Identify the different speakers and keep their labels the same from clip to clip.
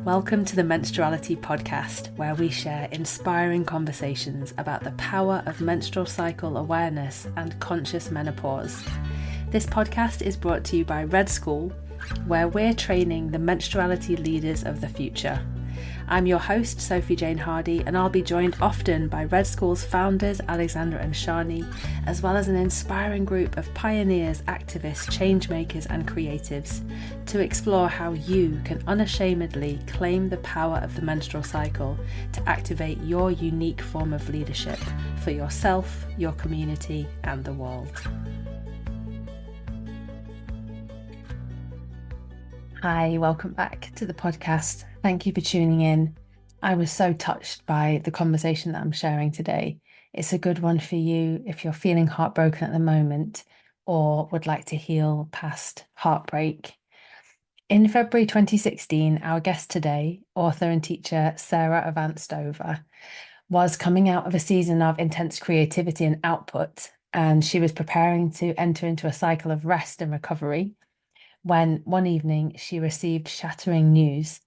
Speaker 1: Welcome to the Menstruality Podcast, where we share inspiring conversations about the power of menstrual cycle awareness and conscious menopause. This podcast is brought to you by Red School, where we're training the menstruality leaders of the future. I'm your host, Sophie Jane Hardy, and I'll be joined often by Red School's founders, Alexandra and Shani, as well as an inspiring group of pioneers, activists, changemakers, and creatives to explore how you can unashamedly claim the power of the menstrual cycle to activate your unique form of leadership for yourself, your community, and the world. Hi, welcome back to the podcast. Thank you for tuning in. I was so touched by the conversation that I'm sharing today. It's a good one for you if you're feeling heartbroken at the moment or would like to heal past heartbreak. In February 2016, our guest today, author and teacher Sara Avant Stover, was coming out of a season of intense creativity and output, and she was preparing to enter into a cycle of rest and recovery when one evening she received shattering news.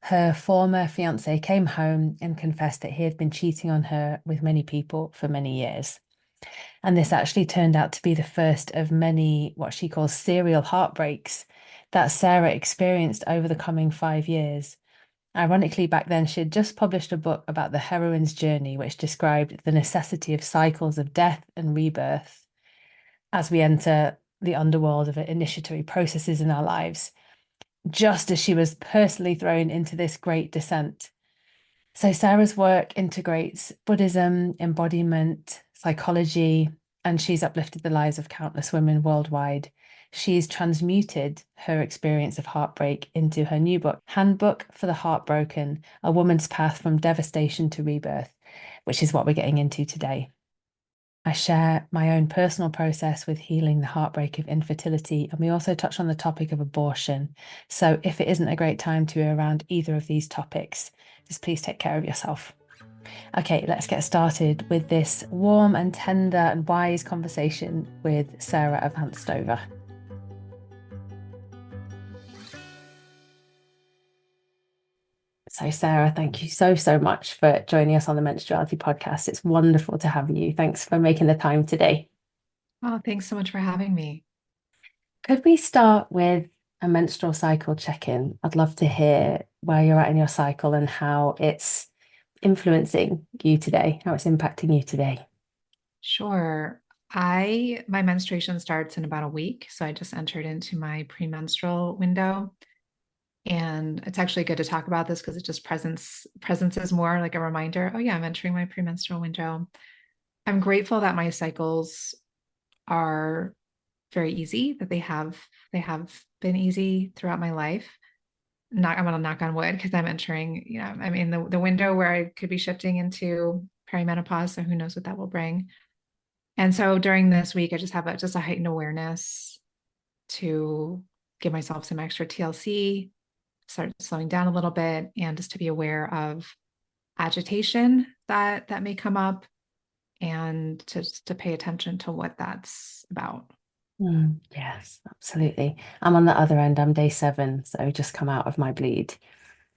Speaker 1: Her former fiance came home and confessed that he had been cheating on her with many people for many years. And this actually turned out to be the first of many, what she calls serial heartbreaks, that Sara experienced over the coming 5 years. Ironically, back then, she had just published a book about the heroine's journey, which described the necessity of cycles of death and rebirth as we enter the underworld of initiatory processes in our lives, just as she was personally thrown into this great descent. So Sara's work integrates Buddhism, embodiment, psychology, and she's uplifted the lives of countless women worldwide. She's transmuted her experience of heartbreak into her new book, Handbook for the Heartbroken, A Woman's Path from Devastation to Rebirth, which is what we're getting into today. I share my own personal process with healing the heartbreak of infertility, and we also touch on the topic of abortion. So if it isn't a great time to be around either of these topics, just please take care of yourself. Okay, let's get started with this warm and tender and wise conversation with Sara Avant Stover. So Sara, thank you so much for joining us on the Menstruality Podcast. It's wonderful to have you. Thanks for making the time today.
Speaker 2: Oh, thanks so much for having me.
Speaker 1: Could we start with a menstrual cycle check-in? I'd love to hear where you're at in your cycle and how it's influencing you today, how it's impacting you today.
Speaker 2: Sure. My menstruation starts in about a week, so I just entered into my premenstrual window. And it's actually good to talk about this because it just presence is more like a reminder. Oh yeah, I'm entering my premenstrual window. I'm grateful that my cycles are very easy, that they have been easy throughout my life. I'm gonna knock on wood because I'm entering, I'm in the window where I could be shifting into perimenopause. So who knows what that will bring. And so during this week, I just have just a heightened awareness to give myself some extra TLC, start slowing down a little bit, and just to be aware of agitation that may come up, and to pay attention to what that's about.
Speaker 1: Yes, absolutely. I'm on the other end. I'm day 7, so just come out of my bleed.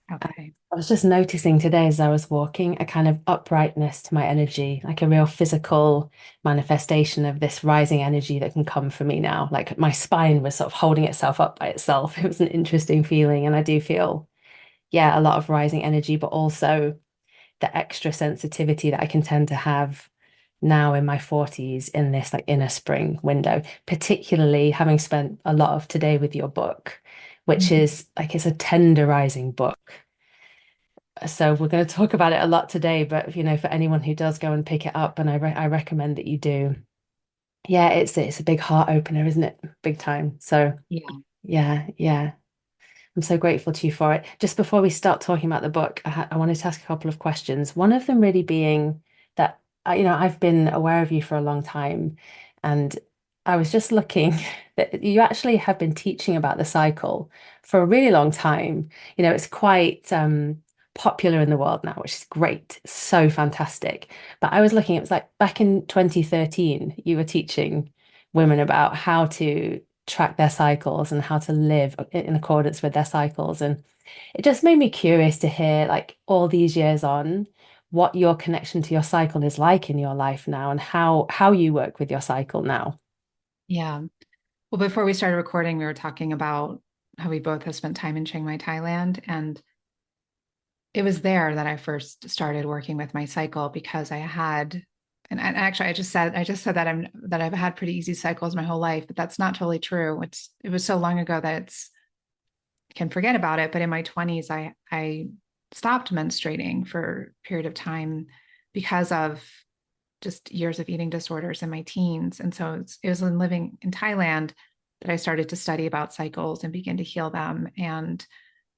Speaker 2: Okay.
Speaker 1: I was just noticing today as I was walking a kind of uprightness to my energy, like a real physical manifestation of this rising energy that can come for me now. Like my spine was sort of holding itself up by itself. It was an interesting feeling. And I do feel, yeah, a lot of rising energy, but also the extra sensitivity that I can tend to have now in my 40s in this like inner spring window, particularly having spent a lot of today with your book, which
Speaker 2: Mhm.
Speaker 1: is like it's a tenderizing book. So we're going to talk about it a lot today, but for anyone who does go and pick it up, and I recommend that you do. Yeah, it's a big heart opener, isn't it? Big time. So
Speaker 2: Yeah.
Speaker 1: yeah. I'm so grateful to you for it. Just before we start talking about the book, I wanted to ask a couple of questions. One of them really being that I've been aware of you for a long time, and I was just looking that you actually have been teaching about the cycle for a really long time. It's quite popular in the world now, which is great, so fantastic. But I was looking, it was like back in 2013, you were teaching women about how to track their cycles and how to live in accordance with their cycles. And it just made me curious to hear, like, all these years on, what your connection to your cycle is like in your life now and how you work with your cycle now.
Speaker 2: Yeah. Well, before we started recording, we were talking about how we both have spent time in Chiang Mai, Thailand. And it was there that I first started working with my cycle because I had, and actually I just said that I've had pretty easy cycles my whole life, but that's not totally true. It was so long ago that can forget about it. But in my 20s, I stopped menstruating for a period of time because of just years of eating disorders in my teens. And so it was in living in Thailand that I started to study about cycles and begin to heal them. And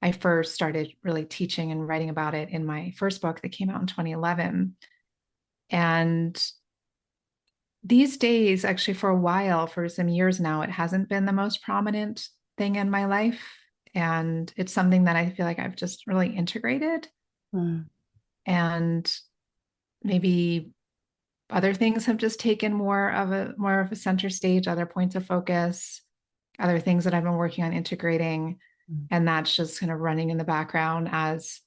Speaker 2: I first started really teaching and writing about it in my first book that came out in 2011. And these days, actually, for a while, for some years now, it hasn't been the most prominent thing in my life. And it's something that I feel like I've just really integrated.
Speaker 1: Mm,
Speaker 2: And maybe other things have just taken more of a center stage, other points of focus, other things that I've been working on integrating.
Speaker 1: mm,
Speaker 2: And that's just kind of running in the background as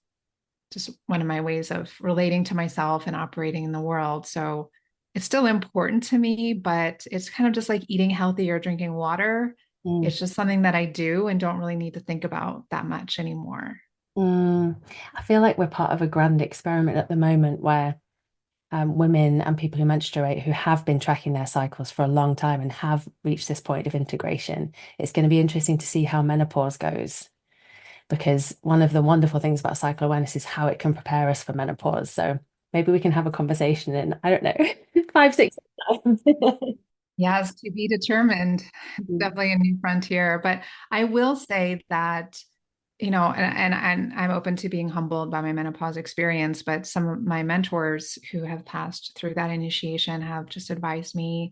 Speaker 2: just one of my ways of relating to myself and operating in the world. So it's still important to me, but it's kind of just like eating healthy or drinking water.
Speaker 1: mm,
Speaker 2: It's just something that I do and don't really need to think about that much anymore.
Speaker 1: mm. I feel like we're part of a grand experiment at the moment where women and people who menstruate who have been tracking their cycles for a long time and have reached this point of integration. It's going to be interesting to see how menopause goes, because one of the wonderful things about cycle awareness is how it can prepare us for menopause. So maybe we can have a conversation in, I don't know, 5, 6 times.
Speaker 2: Yes, to be determined.
Speaker 1: Mm,
Speaker 2: Definitely a new frontier. But I will say that, and I'm open to being humbled by my menopause experience, but some of my mentors who have passed through that initiation have just advised me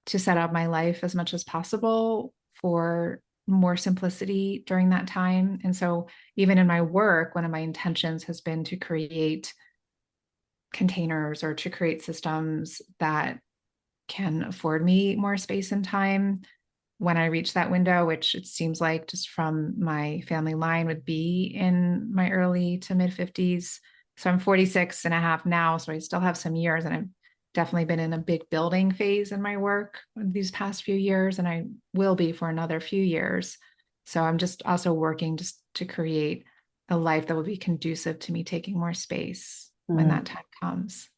Speaker 2: to set up my life as much as possible for more simplicity during that time. And so even in my work, one of my intentions has been to create containers or to create systems that can afford me more space and time when I reach that window, which it seems like just from my family line would be in my early to mid 50s. So I'm 46 and a half now. So I still have some years, and I've definitely been in a big building phase in my work these past few years, and I will be for another few years. So I'm just also working just to create a life that will be conducive to me taking more space when
Speaker 1: mm,
Speaker 2: that time comes.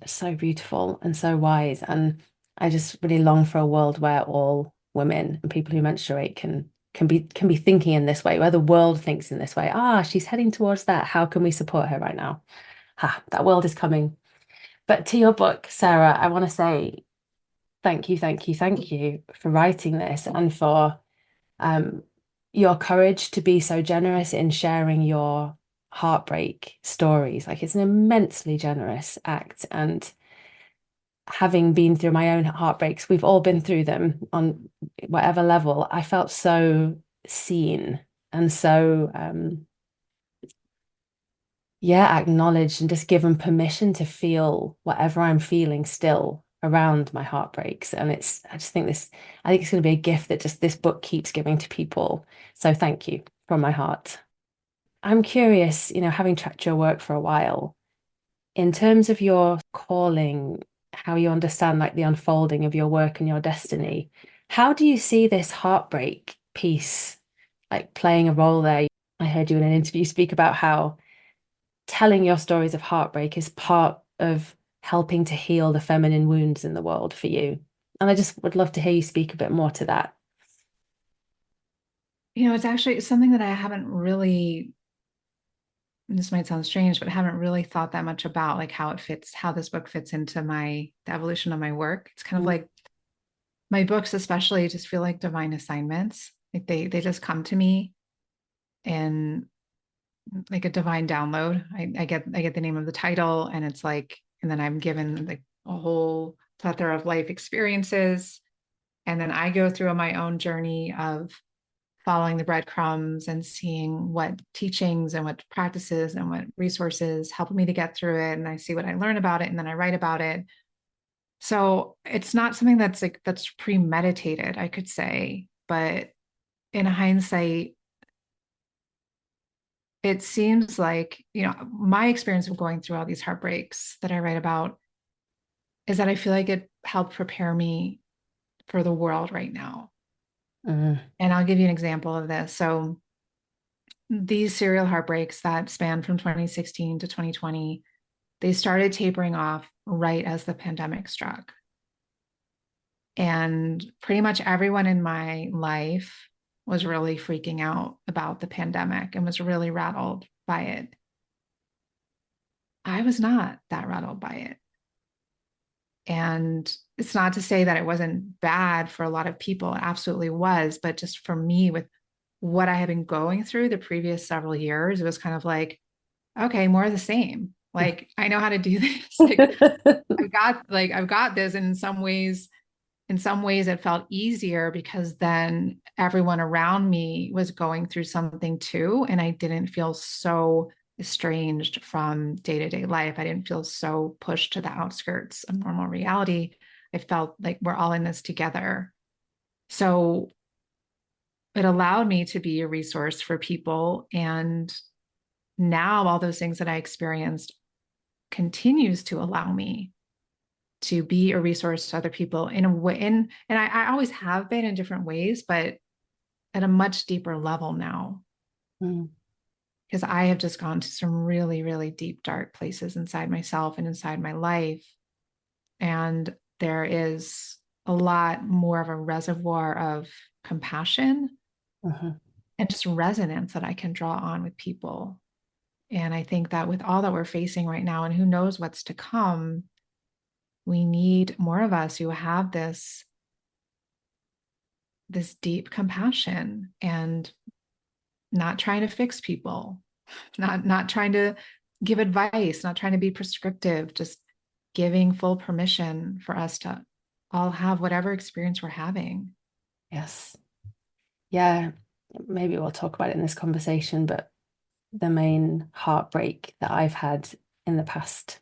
Speaker 1: so beautiful and so wise. And I just really long for a world where all women and people who menstruate can be thinking in this way, where the world thinks in this way. Ah, she's heading towards that. How can we support her right now? Ha, that world is coming. But to your book, Sarah, I want to say thank you, thank you, thank you for writing this and for um, your courage to be so generous in sharing your heartbreak stories. Like, it's an immensely generous act. And having been through my own heartbreaks, we've all been through them on whatever level. I felt so seen and so yeah, acknowledged and just given permission to feel whatever I'm feeling still around my heartbreaks. And I just think I think it's going to be a gift that just this book keeps giving to people. So thank you from my heart. I'm curious, having tracked your work for a while, in terms of your calling, how you understand like the unfolding of your work and your destiny, how do you see this heartbreak piece like playing a role there? I heard you in an interview speak about how telling your stories of heartbreak is part of helping to heal the feminine wounds in the world for you. And I just would love to hear you speak a bit more to that.
Speaker 2: It's something that I haven't really, this might sound strange, but I haven't really thought that much about like how this book fits into the evolution of my work. It's kind of
Speaker 1: Mm,
Speaker 2: like my books, especially, just feel like divine assignments. Like they just come to me and like a divine download. I get the name of the title, and it's like, and then I'm given like a whole plethora of life experiences. And then I go through my own journey of following the breadcrumbs and seeing what teachings and what practices and what resources help me to get through it. And I see what I learn about it, and then I write about it. So it's not something that's premeditated, I could say, but in hindsight, it seems like, my experience of going through all these heartbreaks that I write about is that I feel like it helped prepare me for the world right now.
Speaker 1: Mm,
Speaker 2: And I'll give you an example of this. So these serial heartbreaks that span from 2016 to 2020, they started tapering off right as the pandemic struck. And pretty much everyone in my life was really freaking out about the pandemic and was really rattled by it. I was not that rattled by it. And it's not to say that it wasn't bad for a lot of people. It absolutely was. But just for me, with what I had been going through the previous several years, it was kind of okay, more of the same. Like, I know how to do this. I've got this. And in some ways it felt easier because then everyone around me was going through something too. And I didn't feel so estranged from day-to-day life. I didn't feel so pushed to the outskirts of normal reality. I felt like we're all in this together. So it allowed me to be a resource for people. And now all those things that I experienced continues to allow me to be a resource to other people in a way. And I always have been in different ways, but at a much deeper level now,
Speaker 1: mm,
Speaker 2: because I have just gone to some really, really deep, dark places inside myself and inside my life. And there is a lot more of a reservoir of compassion
Speaker 1: mhm.
Speaker 2: and just resonance that I can draw on with people. And I think that with all that we're facing right now, and who knows what's to come, we need more of us who have this deep compassion and not trying to fix people, not trying to give advice, not trying to be prescriptive, just giving full permission for us to all have whatever experience we're having.
Speaker 1: Yes. Yeah. Maybe we'll talk about it in this conversation, but the main heartbreak that I've had in the past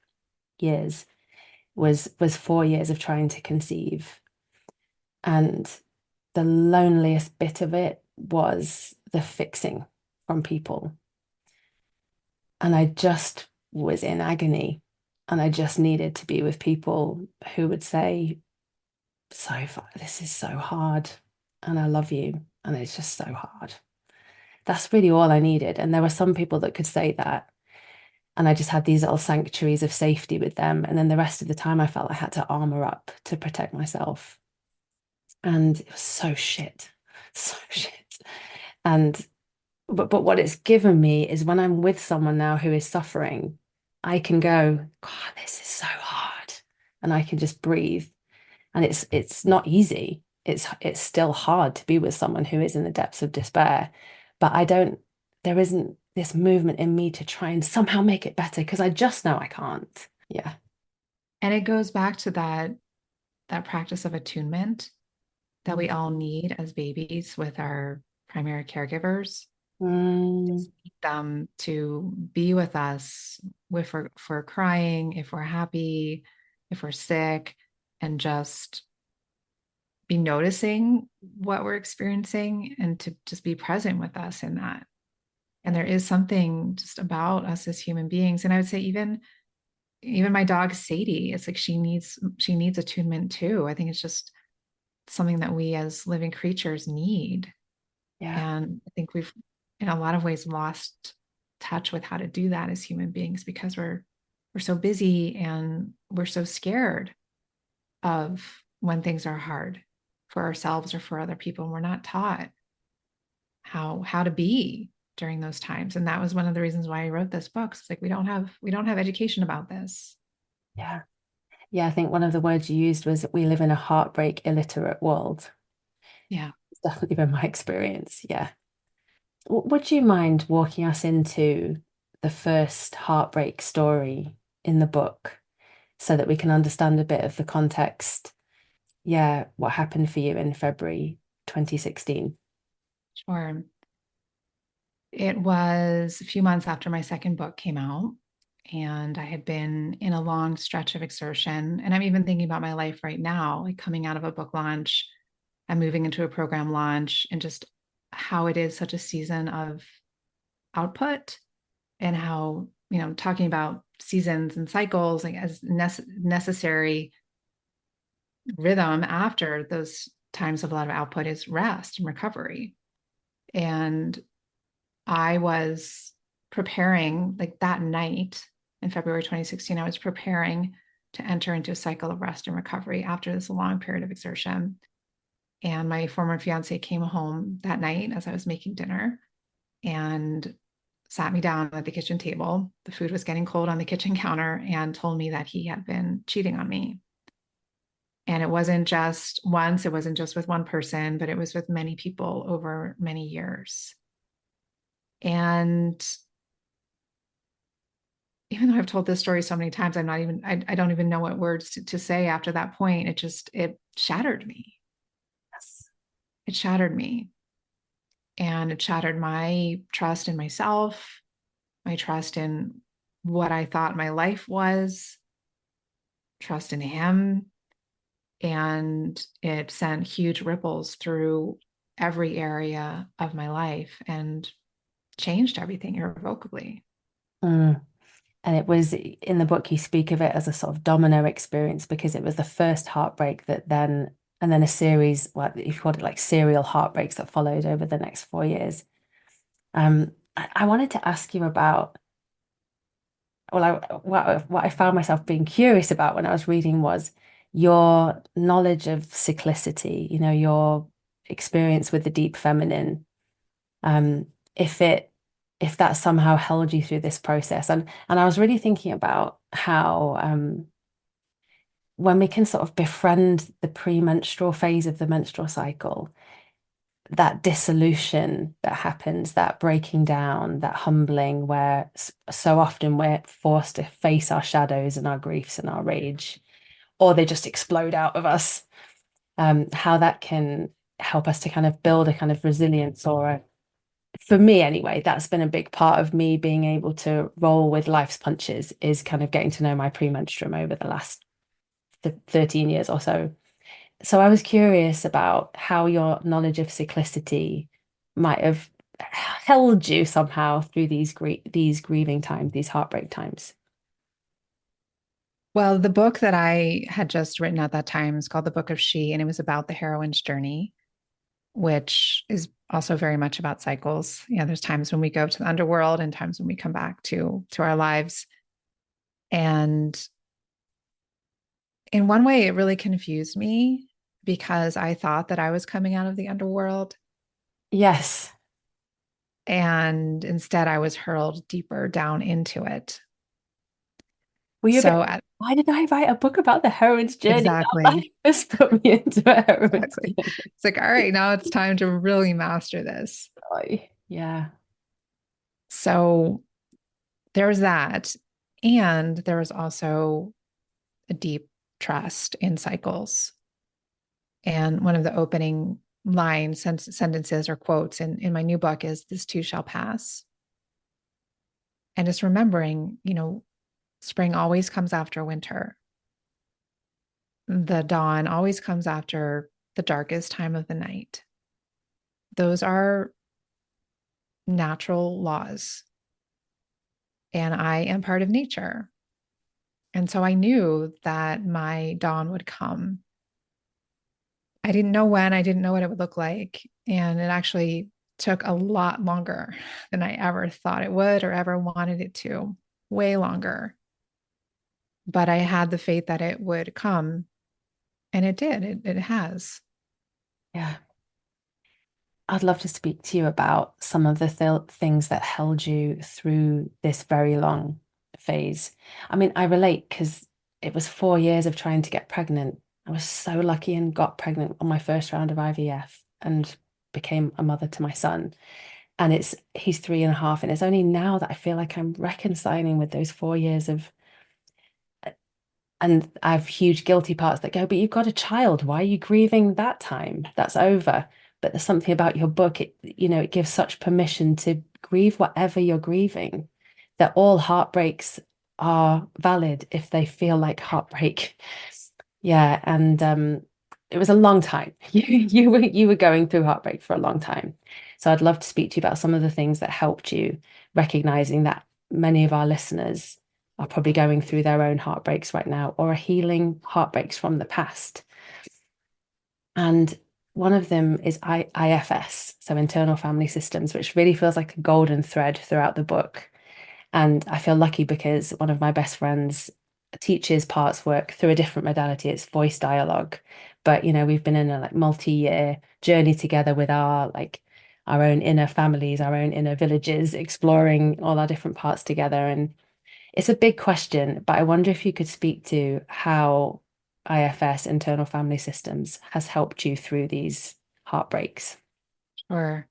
Speaker 1: years was 4 years of trying to conceive. And the loneliest bit of it was the fixing from people. And I just was in agony. And I just needed to be with people who would say, so far, this is so hard. And I love you. And it's just so hard. That's really all I needed. And there were some people that could say that. And I just had these little sanctuaries of safety with them. And then the rest of the time, I felt I had to armor up to protect myself. And it was so shit, so shit. And but what it's given me is when I'm with someone now who is suffering, I can go, God, this is so hard. And I can just breathe. And it's not easy. It's still hard to be with someone who is in the depths of despair. But there isn't this movement in me to try and somehow make it better because I just know I can't. Yeah.
Speaker 2: And it goes back to that practice of attunement that we
Speaker 1: Mm.
Speaker 2: all need as babies with our primary caregivers.
Speaker 1: Mm,
Speaker 2: Just need them to be with us if we're crying, if we're happy, if we're sick, and just be noticing what we're experiencing and to just be present with us in that. And there is something just about us as human beings. And I would say even my dog Sadie, it's like she needs attunement too. I think it's just something that we as living creatures need.
Speaker 1: yeah.
Speaker 2: And I think we've in a lot of ways lost touch with how to do that as human beings because we're so busy and we're so scared of when things are hard for ourselves or for other people. And we're not taught how to be during those times. And that was one of the reasons why I wrote this book. It's like we don't have education about this.
Speaker 1: Yeah. Yeah. I think one of the words you used was we live in a heartbreak illiterate world.
Speaker 2: Yeah,
Speaker 1: It's definitely been my experience. Yeah. Would you mind walking us into the first heartbreak story in the book so that we can understand a bit of the context? Yeah, what happened for you in February 2016?
Speaker 2: sure. It was a few months after my second book came out. and I had been in a long stretch of exertion. And I'm even thinking about my life right now, like coming out of a book launch, I'm moving into a program launch, and just how it is such a season of output, and how, talking about seasons and cycles, like as necessary rhythm after those times of a lot of output is rest and recovery. And I was preparing, like that night in February 2016, I was preparing to enter into a cycle of rest and recovery after this long period of exertion. And my former fiance came home that night as I was making dinner and sat me down at the kitchen table. The food was getting cold on the kitchen counter, and told me that he had been cheating on me. And it wasn't just once, it wasn't just with one person, but it was with many people over many years. And even though I've told this story so many times, I don't even know what words to say after that point. It shattered me.
Speaker 1: Yes.
Speaker 2: It shattered me. And it shattered my trust in myself, my trust in what I thought my life was, trust in him. And it sent huge ripples through every area of my life and changed everything irrevocably.
Speaker 1: Mm. And it was in the book, you speak of it as a sort of domino experience because it was the first heartbreak that then, and then a series, what you called it, like serial heartbreaks that followed over the next 4 years. I wanted to ask you about, well, what I found myself being curious about when I was reading was your knowledge of cyclicity, your experience with the deep feminine, um, if it if that somehow held you through this process. And I was really thinking about how when we can sort of befriend the premenstrual phase of the menstrual cycle, that dissolution that happens, that breaking down, that humbling, where so often we're forced to face our shadows and our griefs and our rage, or they just explode out of us. How that can help us to kind of build a kind of resilience, or for me anyway, that's been a big part of me being able to roll with life's punches, is kind of getting to know my premenstruum over the last 13 years or so. So I was curious about how your knowledge of cyclicity might have held you somehow through these grieving times, these heartbreak times.
Speaker 2: Well, the book that I had just written at that time is called The Book of She, and it was about the heroine's journey, which is also very much about cycles. There's times when we go to the underworld and times when we come back to our lives. And in one way, it really confused me because I thought that I was coming out of the underworld.
Speaker 1: Yes.
Speaker 2: And instead, I was hurled deeper down into it.
Speaker 1: Were you a bit,
Speaker 2: So,
Speaker 1: why did I write a book about the heroine's journey? That
Speaker 2: exactly,
Speaker 1: life just put me into a heroine's
Speaker 2: exactly.
Speaker 1: journey.
Speaker 2: It's like, all right, now it's time to really master this.
Speaker 1: Yeah.
Speaker 2: So, there was that. And there was also a deep trust in cycles. And one of the opening lines, sentences, or quotes in my new book is, "This too shall pass." And just remembering, spring always comes after winter. The dawn always comes after the darkest time of the night. Those are natural laws. And I am part of nature. And so I knew that my dawn would come. I didn't know when, I didn't know what it would look like. And it actually took a lot longer than I ever thought it would or ever wanted it to, way longer. But I had the faith that it would come, and it did. It has.
Speaker 1: Yeah. I'd love to speak to you about some of the things that held you through this very long phase. I mean, I relate because it was 4 years of trying to get pregnant. I was so lucky and got pregnant on my first round of IVF and became a mother to my son. And he's 3.5, and it's only now that I feel like I'm reconciling with those 4 years of, and I have huge guilty parts that go, but you've got a child. Why are you grieving that time? That's over. But there's something about your book, it gives such permission to grieve whatever you're grieving, that all heartbreaks are valid if they feel like heartbreak. Yeah, and it was a long time. You were going through heartbreak for a long time. So I'd love to speak to you about some of the things that helped you, recognizing that many of our listeners are probably going through their own heartbreaks right now or are healing heartbreaks from the past. And one of them is IFS, so internal family systems, which really feels like a golden thread throughout the book. And I feel lucky because one of my best friends teaches parts work through a different modality. It's voice dialogue. But we've been in a like multi-year journey together with our own inner families, our own inner villages, exploring all our different parts together. And it's a big question, but I wonder if you could speak to how IFS, internal family systems, has helped you through these heartbreaks.
Speaker 2: Sure.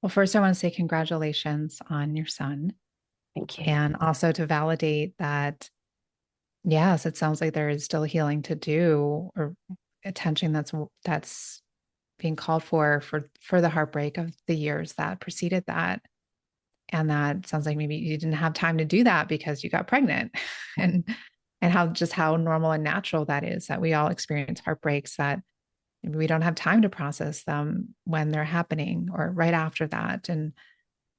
Speaker 2: Well, first, I want to say congratulations on your son,
Speaker 1: Thank you.
Speaker 2: and also to validate that, yes, it sounds like there is still healing to do, or attention that's being called for the heartbreak of the years that preceded that. And that sounds like maybe you didn't have time to do that because you got pregnant. And how normal and natural that is, that we all experience heartbreaks, that maybe we don't have time to process them when they're happening or right after that. And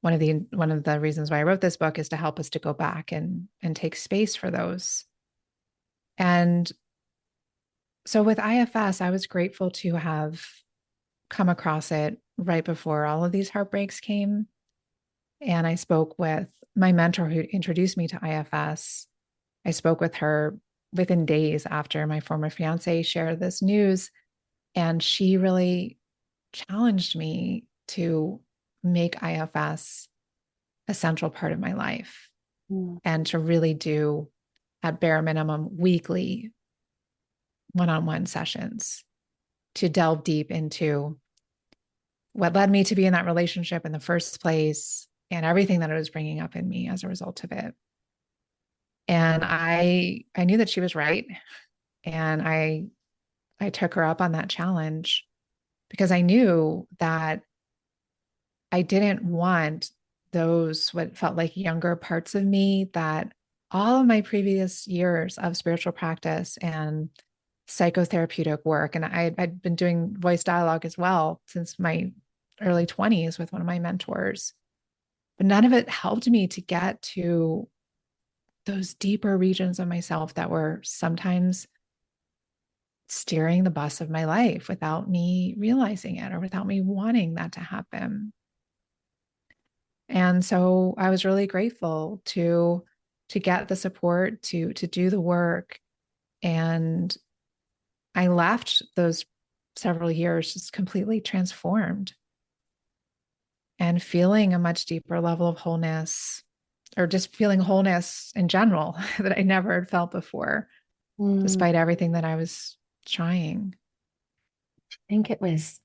Speaker 2: one of the reasons why I wrote this book is to help us to go back and take space for those. And so with IFS, I was grateful to have come across it right before all of these heartbreaks came. And I spoke with my mentor who introduced me to IFS. I spoke with her within days after my former fiance shared this news. And she really challenged me to make IFS a central part of my life,
Speaker 1: Mm.
Speaker 2: and to really do, at bare minimum, weekly one-on-one sessions to delve deep into what led me to be in that relationship in the first place and everything that it was bringing up in me as a result of it. And I knew that she was right, and I took her up on that challenge because I knew that I didn't want those what felt like younger parts of me, that all of my previous years of spiritual practice and psychotherapeutic work, and I'd been doing voice dialogue as well since my early 20s with one of my mentors, but none of it helped me to get to those deeper regions of myself that were sometimes steering the bus of my life without me realizing it or without me wanting that to happen. And so I was really grateful to get the support to do the work. And I left those several years just completely transformed and feeling a much deeper level of wholeness, or just feeling wholeness in general that I never had felt before,
Speaker 1: Mm.
Speaker 2: despite everything that I was trying.
Speaker 1: I think it was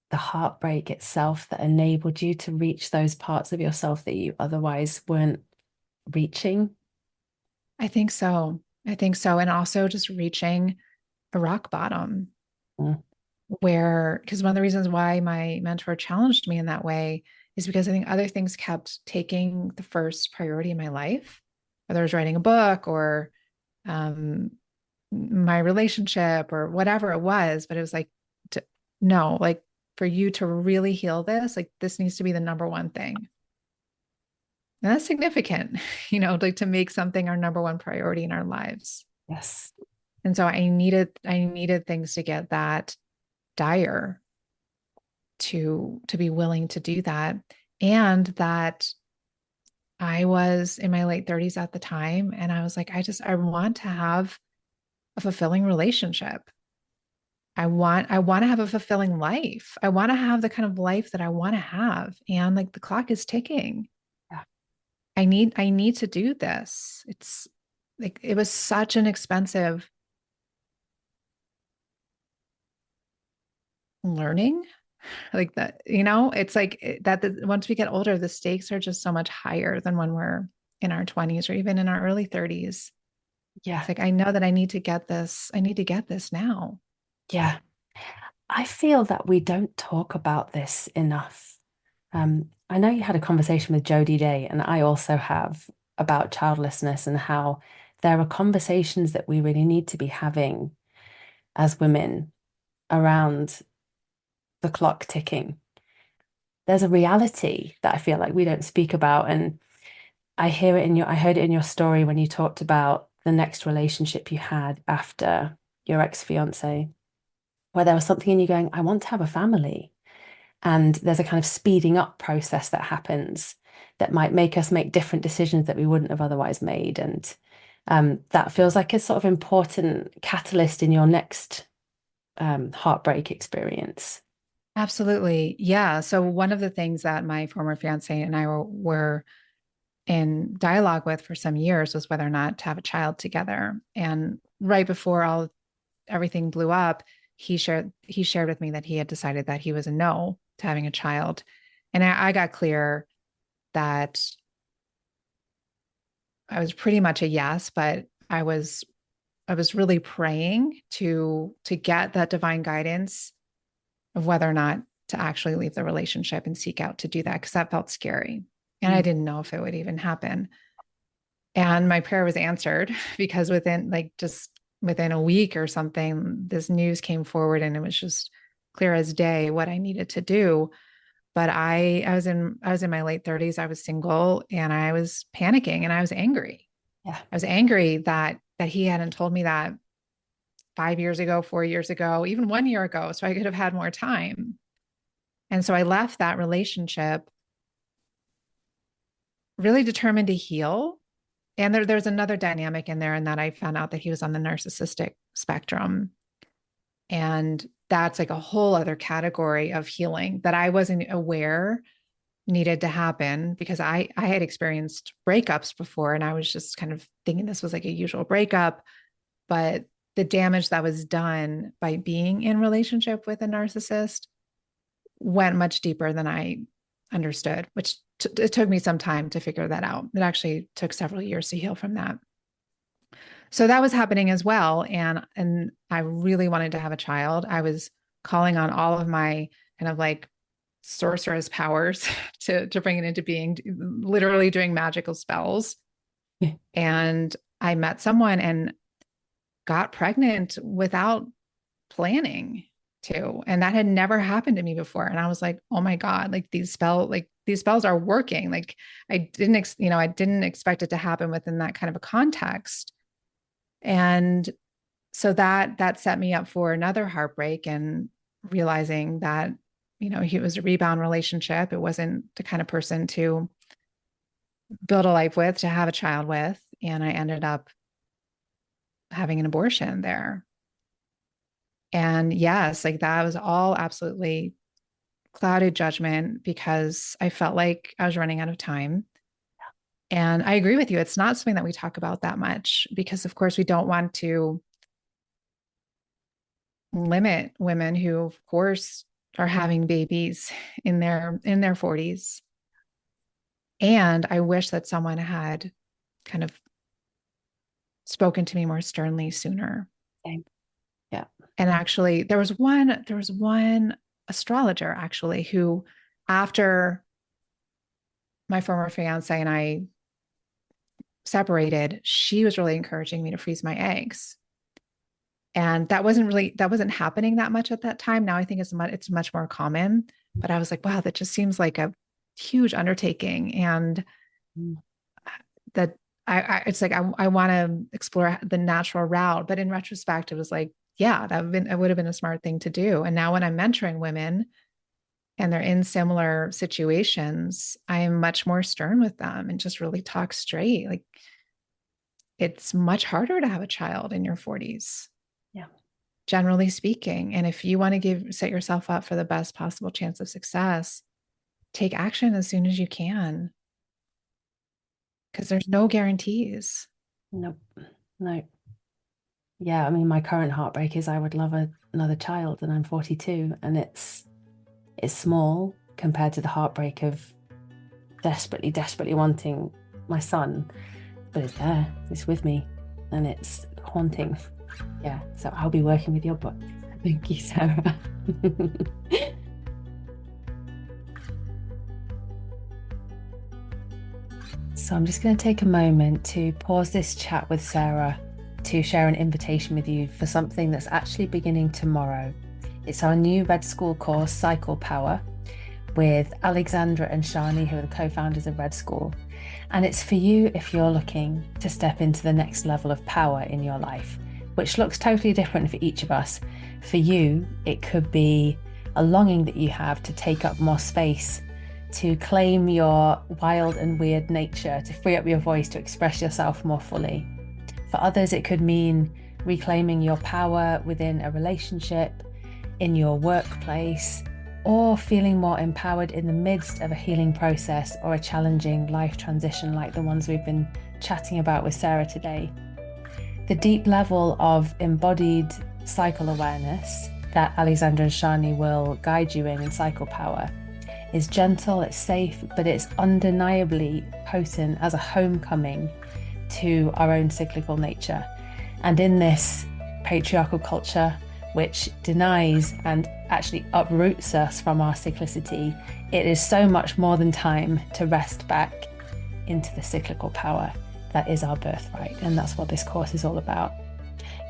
Speaker 1: the heartbreak itself that enabled you to reach those parts of yourself that you otherwise weren't reaching.
Speaker 2: I think so. I think so. And also just reaching a rock bottom,
Speaker 1: Mm.
Speaker 2: where, because one of the reasons why my mentor challenged me in that way is because I think other things kept taking the first priority in my life, whether it was writing a book or um, my relationship or whatever it was. But it was like, to, no, like, for you to really heal this, like, this needs to be the number one thing. And that's significant, like, to make something our number one priority in our lives.
Speaker 1: Yes.
Speaker 2: And so I needed things to get that dire to be willing to do that. And that I was in my late 30s at the time, and I was like, I want to have a fulfilling relationship. I want to have a fulfilling life. I want to have the kind of life that I want to have. And like, the clock is ticking.
Speaker 1: Yeah.
Speaker 2: I need to do this. It's like, it was such an expensive learning, like that, it's like once we get older, the stakes are just so much higher than when we're in our 20s or even in our early 30s.
Speaker 1: Yeah.
Speaker 2: It's like, I know that I need to get this now.
Speaker 1: Yeah. I feel that we don't talk about this enough. I know you had a conversation with Jodie Day, and I also have about childlessness and how there are conversations that we really need to be having as women around the clock ticking. There's a reality that I feel like we don't speak about. And I heard it in your story when you talked about the next relationship you had after your ex-fiance, where there was something in you going, I want to have a family. And there's a kind of speeding up process that happens that might make us make different decisions that we wouldn't have otherwise made. And that feels like a sort of important catalyst in your next heartbreak experience.
Speaker 2: Absolutely. Yeah. So one of the things that my former fiance and I were in dialogue with for some years was whether or not to have a child together. And right before everything blew up, he shared with me that he had decided that he was a no to having a child. And I got clear that I was pretty much a yes, but I was really praying to get that divine guidance of whether or not to actually leave the relationship and seek out to do that, because that felt scary. And I
Speaker 1: Mm.
Speaker 2: didn't know if it would even happen. And my prayer was answered because within a week or something, this news came forward and it was just clear as day what I needed to do. But I was in my late 30s. I was single and I was panicking and I was angry.
Speaker 1: Yeah.
Speaker 2: I was angry that he hadn't told me that 5 years ago, 4 years ago, even 1 year ago, so I could have had more time. And so I left that relationship really determined to heal. And there's another dynamic in there, in that I found out that he was on the narcissistic spectrum. And that's like a whole other category of healing that I wasn't aware needed to happen, because I had experienced breakups before and I was just kind of thinking this was like a usual breakup. But the damage that was done by being in relationship with a narcissist went much deeper than I understood, which it took me some time to figure that out. It actually took several years to heal from that. So that was happening as well. And I really wanted to have a child. I was calling on all of my kind of like sorceress powers to bring it into being, literally doing magical spells.
Speaker 1: Yeah.
Speaker 2: And I met someone and got pregnant without planning to. And that had never happened to me before. And I was like, oh my God, these spells are working. Like I didn't expect it to happen within that kind of a context. And so that set me up for another heartbreak, and realizing that, he was a rebound relationship. It wasn't the kind of person to build a life with, to have a child with. And I ended up having an abortion there. And yes, like that was all absolutely clouded judgment, because I felt like I was running out of time. And I agree with you. It's not something that we talk about that much, because of course we don't want to limit women who of course are having babies in their 40s. And I wish that someone had kind of spoken to me more sternly sooner.
Speaker 1: Same. Yeah.
Speaker 2: And actually there was one astrologer actually who, after my former fiance and I separated, she was really encouraging me to freeze my eggs. And that wasn't happening that much at that time. Now I think it's much more common, but I was like, wow, that just seems like a huge undertaking. And
Speaker 1: Mm.
Speaker 2: that it's like, I want to explore the natural route. But in retrospect, it was like, yeah, it would have been a smart thing to do. And now when I'm mentoring women and they're in similar situations, I am much more stern with them and just really talk straight. Like, it's much harder to have a child in your 40s,
Speaker 1: Yeah.
Speaker 2: generally speaking. And if you want to set yourself up for the best possible chance of success, take action as soon as you can, because there's no guarantees.
Speaker 1: No, no. Yeah, I mean, my current heartbreak is I would love another child, and I'm 42, and it's small compared to the heartbreak of desperately, desperately wanting my son, but it's there, it's with me, and it's haunting. Yeah, so I'll be working with your book. Thank you, Sarah. So I'm just going to take a moment to pause this chat with Sarah to share an invitation with you for something that's actually beginning tomorrow. It's our new Red School course, Cycle Power, with Alexandra and Shani, who are the co-founders of Red School. And it's for you if you're looking to step into the next level of power in your life, which looks totally different for each of us. For you, it could be a longing that you have to take up more space, to claim your wild and weird nature, to free up your voice, to express yourself more fully. For others, it could mean reclaiming your power within a relationship, in your workplace, or feeling more empowered in the midst of a healing process or a challenging life transition like the ones we've been chatting about with Sarah today. The deep level of embodied cycle awareness that Alexandra and Shani will guide you in Cycle Power is gentle, it's safe, but it's undeniably potent as a homecoming to our own cyclical nature. And in this patriarchal culture, which denies and actually uproots us from our cyclicity, it is so much more than time to rest back into the cyclical power that is our birthright. And that's what this course is all about.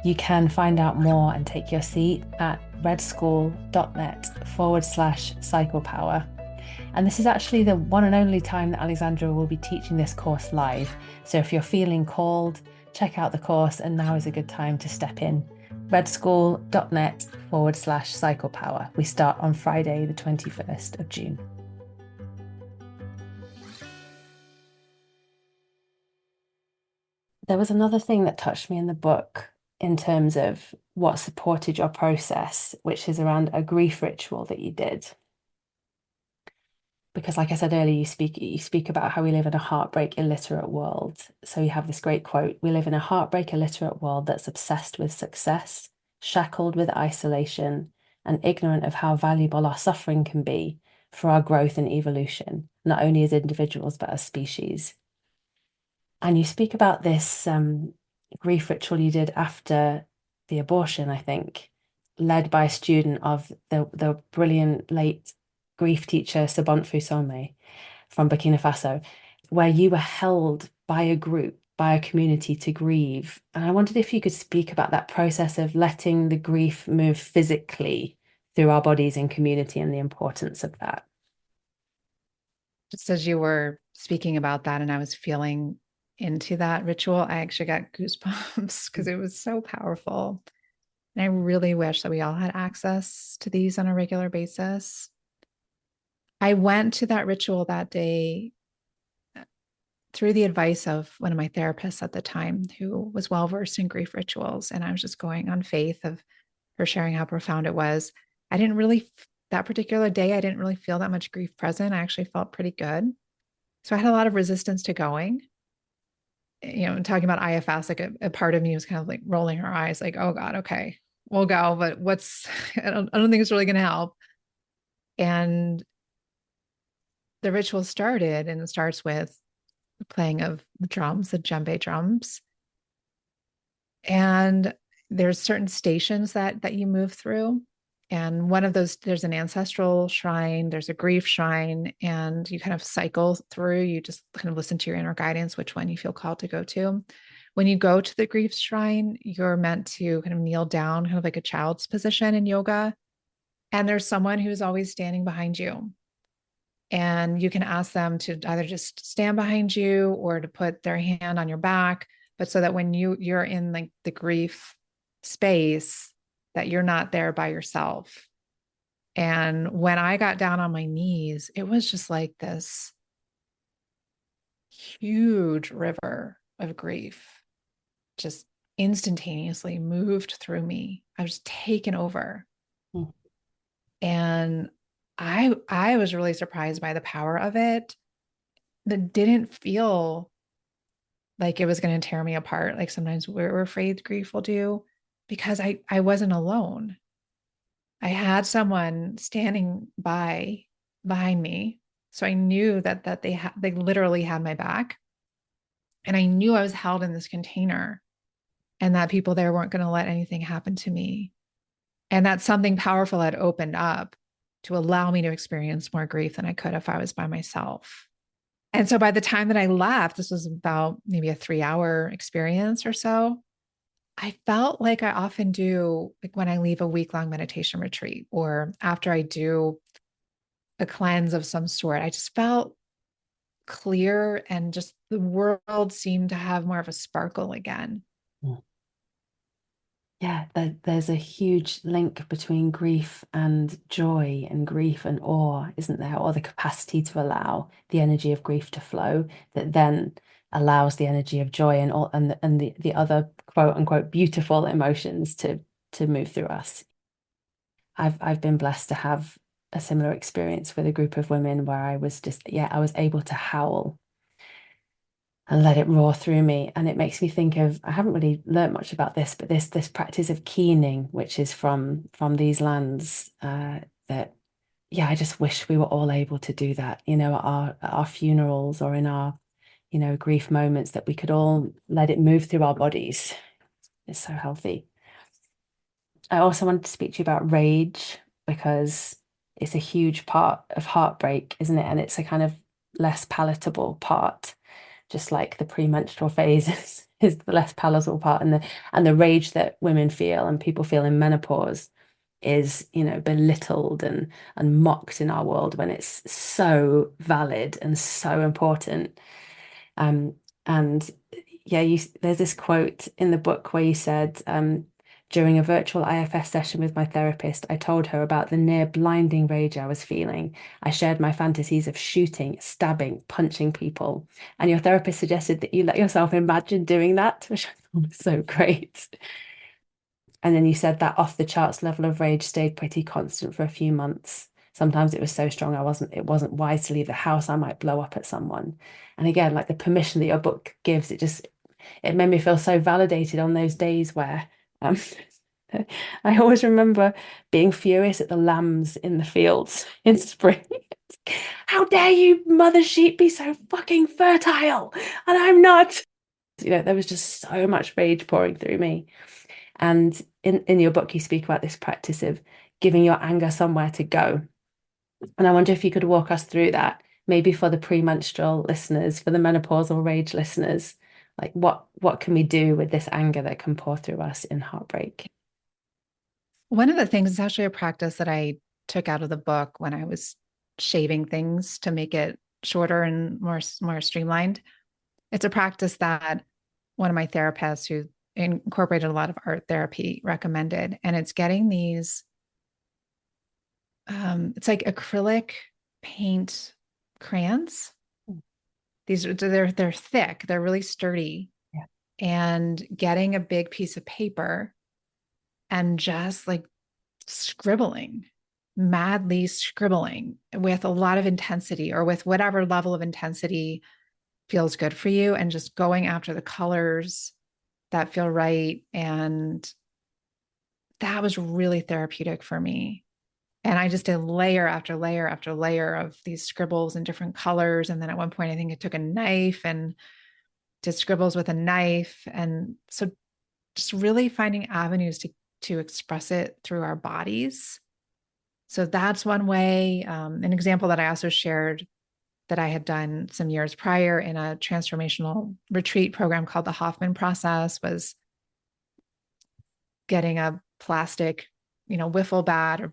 Speaker 1: You can find out more and take your seat at redschool.net/cycle power. And this is actually the one and only time that Alexandra will be teaching this course live. So if you're feeling called, check out the course, and now is a good time to step in. redschool.net/cycle power. We start on Friday, the 21st of June. There was another thing that touched me in the book in terms of what supported your process, which is around a grief ritual that you did. Because like I said earlier, you speak about how we live in a heartbreak illiterate world. So you have this great quote: we live in a heartbreak illiterate world that's obsessed with success, shackled with isolation, and ignorant of how valuable our suffering can be for our growth and evolution, not only as individuals, but as species. And you speak about this grief ritual you did after the abortion, I think, led by a student of the brilliant late grief teacher Sabont Fusome from Burkina Faso, where you were held by a group, by a community to grieve. And I wondered if you could speak about that process of letting the grief move physically through our bodies in community and the importance of that.
Speaker 2: Just as you were speaking about that and I was feeling into that ritual, I actually got goosebumps because it was so powerful. And I really wish that we all had access to these on a regular basis. I went to that ritual that day through the advice of one of my therapists at the time, who was well versed in grief rituals. And I was just going on faith of her sharing how profound it was. I didn't really, that particular day, I didn't really feel that much grief present. I actually felt pretty good. So I had a lot of resistance to going. You know, talking about IFS, like a part of me was kind of like rolling her eyes, like, oh God, okay, we'll go, but I don't think it's really going to help. And the ritual started, and it starts with the playing of the drums, the djembe drums. And there's certain stations that you move through. And one of those, there's an ancestral shrine, there's a grief shrine, and you kind of cycle through. You just kind of listen to your inner guidance, which one you feel called to go to. When you go to the grief shrine, you're meant to kind of kneel down, kind of like a child's position in yoga. And there's someone who's always standing behind you. And you can ask them to either just stand behind you or to put their hand on your back, but so that when you're in like the grief space, that you're not there by yourself. And when I got down on my knees, it was just like this huge river of grief just instantaneously moved through me. I was taken over. Mm. And I was really surprised by the power of it. That didn't feel like it was going to tear me apart, like sometimes we're afraid grief will do, because I wasn't alone. I had someone standing behind me. So I knew that they literally had my back. And I knew I was held in this container and that people there weren't going to let anything happen to me. And that something powerful had opened up to allow me to experience more grief than I could if I was by myself. And so by the time that I left, this was about maybe a 3 hour experience or so. I felt like I often do, like when I leave a week-long meditation retreat or after I do a cleanse of some sort, I just felt clear and just the world seemed to have more of a sparkle again.
Speaker 1: Yeah, there's a huge link between grief and joy and grief and awe, isn't there? Or the capacity to allow the energy of grief to flow that then allows the energy of joy and all and the other quote unquote beautiful emotions to move through us. I've been blessed to have a similar experience with a group of women where I was just, yeah, I was able to howl and let it roar through me. And it makes me think of, I haven't really learned much about this, but this practice of keening, which is from these lands, that yeah, I just wish we were all able to do that, at our funerals or in our, grief moments, that we could all let it move through our bodies. It's so healthy. I also wanted to speak to you about rage because it's a huge part of heartbreak, isn't it? And it's a kind of less palatable part, just like the premenstrual phase is the less palatable part, and the rage that women feel and people feel in menopause is, belittled and mocked in our world when it's so valid and so important. Um, and yeah, there's this quote in the book where you said, during a virtual IFS session with my therapist, I told her about the near blinding rage I was feeling. I shared my fantasies of shooting, stabbing, punching people. And your therapist suggested that you let yourself imagine doing that, which I thought was so great. And then you said that off the charts level of rage stayed pretty constant for a few months. Sometimes it was so strong it wasn't wise to leave the house. I might blow up at someone. And again, like the permission that your book gives, it made me feel so validated on those days where um I always remember being furious at the lambs in the fields in spring. How dare you, mother sheep, be so fucking fertile? And I'm not. There was just so much rage pouring through me. And in your book, you speak about this practice of giving your anger somewhere to go. And I wonder if you could walk us through that, maybe for the premenstrual listeners, for the menopausal rage listeners, like what can we do with this anger that can pour through us in heartbreak?
Speaker 2: One of the things is actually a practice that I took out of the book when I was shaving things to make it shorter and more streamlined. It's a practice that one of my therapists who incorporated a lot of art therapy recommended, and it's getting these it's like acrylic paint crayons. These they're thick, they're really sturdy,
Speaker 1: Yeah.
Speaker 2: and getting a big piece of paper and just like scribbling, madly scribbling with a lot of intensity or with whatever level of intensity feels good for you, and just going after the colors that feel right. And that was really therapeutic for me. And I just did layer after layer after layer of these scribbles in different colors. And then at one point, I think I took a knife and did scribbles with a knife. And so just really finding avenues to express it through our bodies. So that's one way. An example that I also shared that I had done some years prior in a transformational retreat program called the Hoffman process was getting a plastic, wiffle bat or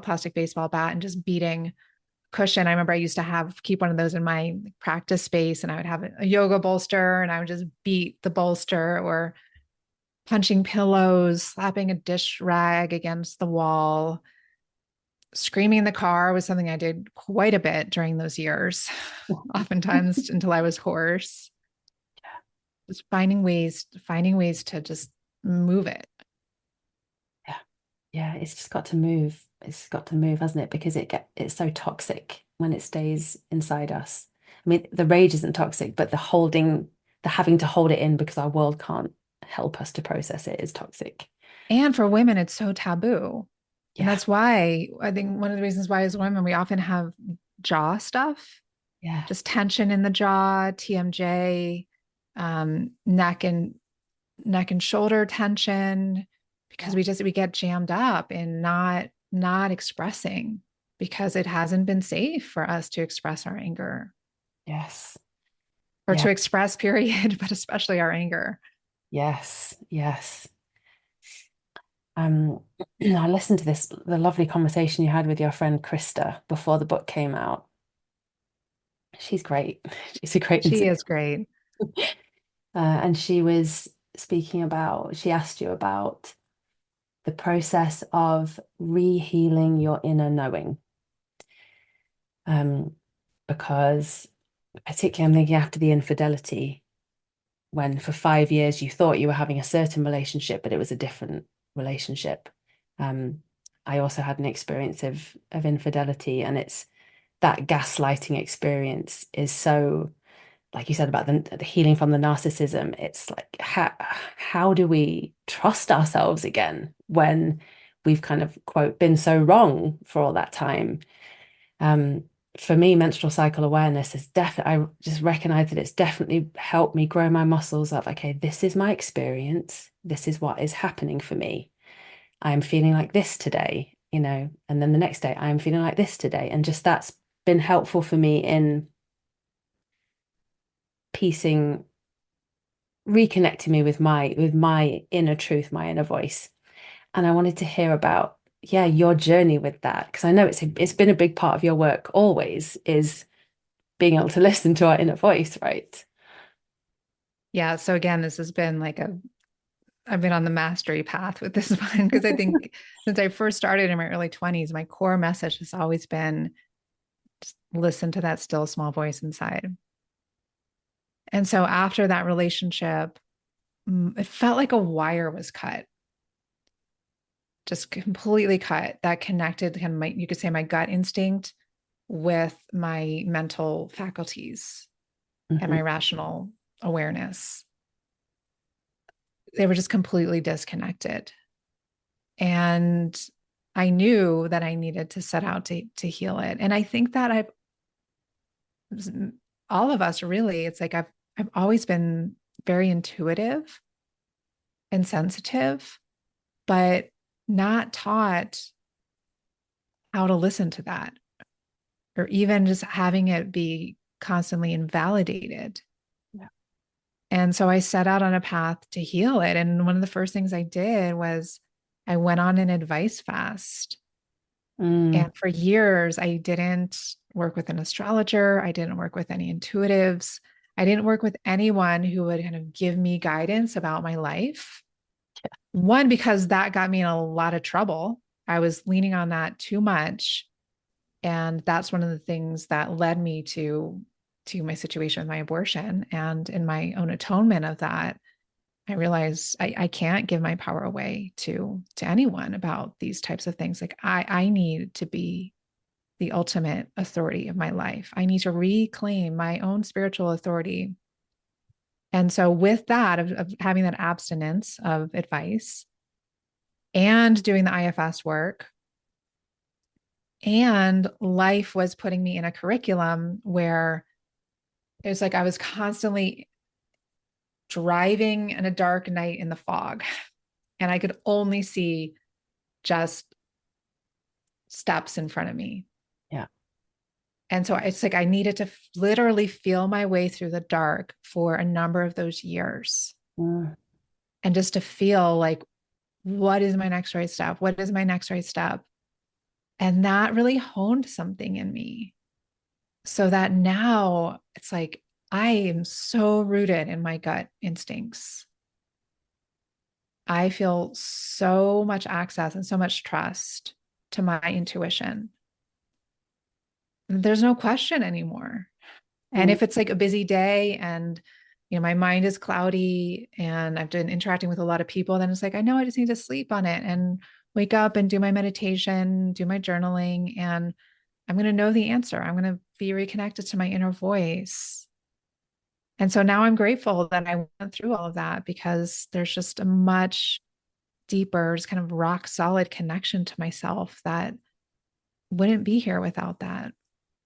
Speaker 2: plastic baseball bat and just beating cushion. I remember I used to keep one of those in my practice space, and I would have a yoga bolster and I would just beat the bolster, or punching pillows, slapping a dish rag against the wall. Screaming in the car was something I did quite a bit during those years, oftentimes until I was hoarse. Just finding ways to just move it.
Speaker 1: Yeah. Yeah, it's just got to move. It's got to move, hasn't it? Because it's so toxic when it stays inside us. I mean, the rage isn't toxic, but the having to hold it in because our world can't help us to process it is toxic.
Speaker 2: And for women, it's so taboo. And
Speaker 1: Yeah.
Speaker 2: that's why I think one of the reasons why as women, we often have jaw stuff,
Speaker 1: Yeah.
Speaker 2: just tension in the jaw, TMJ, neck and shoulder tension, because
Speaker 1: Yeah.
Speaker 2: we get jammed up in not expressing because it hasn't been safe for us to express our anger.
Speaker 1: Yes.
Speaker 2: or
Speaker 1: Yeah.
Speaker 2: to express, period, but especially our anger.
Speaker 1: Yes. Yes. Um, I listened to the lovely conversation you had with your friend Krista before the book came out. She's great. She's a great
Speaker 2: She
Speaker 1: interview.
Speaker 2: is great.
Speaker 1: And she was speaking about, she asked you about the process of re-healing your inner knowing. Um, because particularly I'm thinking after the infidelity, when for 5 years you thought you were having a certain relationship, but it was a different relationship. Um, I also had an experience of infidelity, and it's that gaslighting experience is so, like you said about the healing from the narcissism. It's like how do we trust ourselves again when we've kind of quote been so wrong for all that time? Um, for me, menstrual cycle awareness is definitely, I just recognize that it's definitely helped me grow my muscles of, okay, this is my experience. This is what is happening for me. I'm feeling like this today, and then the next day I'm feeling like this today. And just that's been helpful for me in piecing, reconnecting me with my inner truth, my inner voice. And I wanted to hear about, yeah, your journey with that, because I know it's been a big part of your work always is being able to listen to our inner voice, right?
Speaker 2: Yeah. So again, this has been like I've been on the mastery path with this one because I think since I first started in my early 20s, my core message has always been just listen to that still small voice inside. And so after that relationship, it felt like a wire was cut, just completely cut that connected kind of you could say my gut instinct with my mental faculties and
Speaker 1: Mhm.
Speaker 2: my rational awareness. They were just completely disconnected. And I knew that I needed to set out to heal it. And I think that all of us really, it's like I've always been very intuitive and sensitive, but not taught how to listen to that, or even just having it be constantly invalidated.
Speaker 1: Yeah.
Speaker 2: And so I set out on a path to heal it. And one of the first things I did was I went on an advice fast.
Speaker 1: Mm,
Speaker 2: And for years, I didn't work with an astrologer. I didn't work with any intuitives. I didn't work with anyone who would kind of give me guidance about my life. One, because that got me in a lot of trouble. I was leaning on that too much. And that's one of the things that led me to my situation with my abortion. And in my own atonement of that, I realized I can't give my power away to anyone about these types of things. Like I need to be the ultimate authority of my life. I need to reclaim my own spiritual authority. And so, with that, of having that abstinence of advice and doing the IFS work, and life was putting me in a curriculum where it was like I was constantly driving in a dark night in the fog, and I could only see just steps in front of me.
Speaker 1: yeah.
Speaker 2: And so it's like I needed to literally feel my way through the dark for a number of those years
Speaker 1: Mm,
Speaker 2: and just to feel like, what is my next right step? What is my next right step? And that really honed something in me so that now it's like I am so rooted in my gut instincts. I feel so much access and so much trust to my intuition. There's no question anymore. And
Speaker 1: mm,
Speaker 2: if it's like a busy day and my mind is cloudy and I've been interacting with a lot of people, then it's like I know I just need to sleep on it and wake up and do my meditation, do my journaling, and I'm going to know the answer. I'm going to be reconnected to my inner voice. And so now I'm grateful that I went through all of that because there's just a much deeper, just kind of rock solid connection to myself that wouldn't be here without that.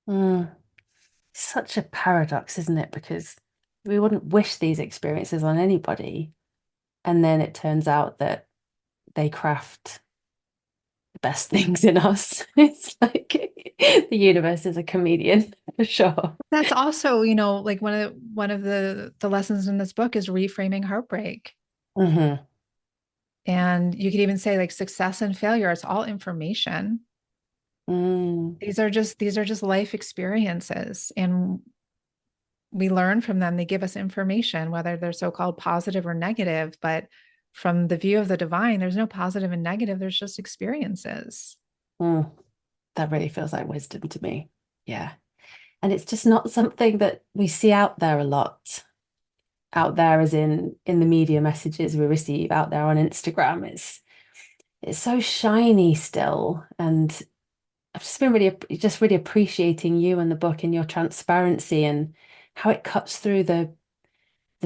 Speaker 1: mm. Such a paradox, isn't it? Because we wouldn't wish these experiences on anybody. And then it turns out that they craft best things in us. It's like the universe is a comedian for sure.
Speaker 2: That's also, like one of the lessons in this book is reframing heartbreak.
Speaker 1: Hmm.
Speaker 2: And you could even say like success and failure, it's all information.
Speaker 1: Mm,
Speaker 2: These are just life experiences, and we learn from them. They give us information, whether they're so-called positive or negative, but from the view of the divine, there's no positive and negative, there's just experiences.
Speaker 1: mm. That really feels like wisdom to me. Yeah. And it's just not something that we see out there a lot. Out there as in the media messages we receive out there on Instagram. It's so shiny still. And I've just been really appreciating you and the book and your transparency and how it cuts through the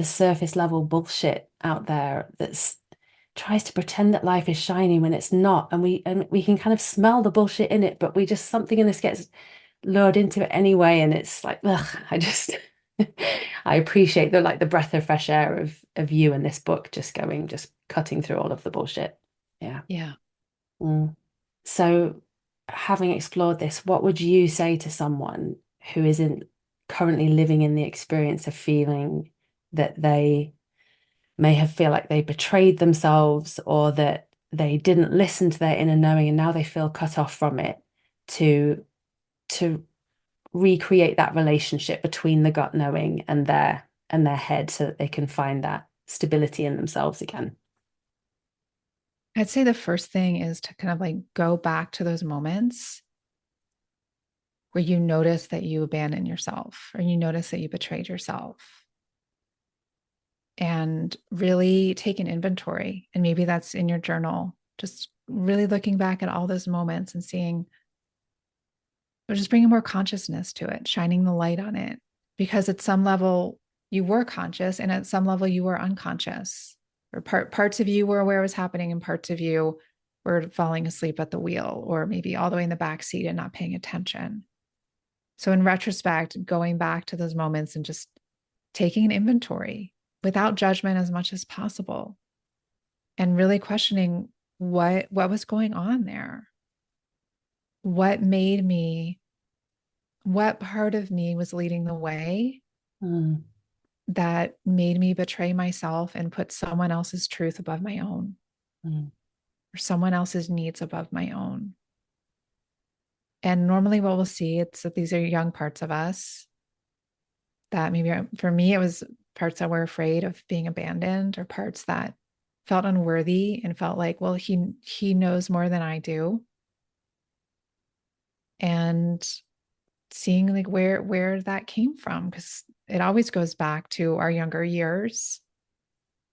Speaker 1: surface level bullshit out there that's tries to pretend that life is shiny when it's not. And we can kind of smell the bullshit in it, but we just something in us gets lured into it anyway. And it's like, ugh, I just I appreciate the breath of fresh air of you and this book just cutting through all of the bullshit. Yeah.
Speaker 2: Yeah.
Speaker 1: Mm. So, having explored this, what would you say to someone who isn't currently living in the experience of feeling that they may have feel like they betrayed themselves or that they didn't listen to their inner knowing and now they feel cut off from it to to recreate that relationship between the gut knowing and their head so that they can find that stability in themselves again.
Speaker 2: I'd say the first thing is to kind of like go back to those moments where you notice that you abandoned yourself or you notice that you betrayed yourself, and really take an inventory. And maybe that's in your journal, just really looking back at all those moments and seeing, or just bringing more consciousness to it, shining the light on it. Because at some level, you were conscious, and at some level, you were unconscious. Or parts of you were aware it was happening, and parts of you were falling asleep at the wheel, or maybe all the way in the back seat and not paying attention. So, in retrospect, going back to those moments and just taking an inventory without judgment as much as possible, and really questioning what was going on there. What made me, what part of me was leading the way
Speaker 1: Mm,
Speaker 2: that made me betray myself and put someone else's truth above my own,
Speaker 1: mm,
Speaker 2: or someone else's needs above my own. And normally what we'll see, it's that these are young parts of us that maybe, for me, it was parts that were afraid of being abandoned, or parts that felt unworthy and felt like, well, he knows more than I do. And seeing like where that came from, because it always goes back to our younger years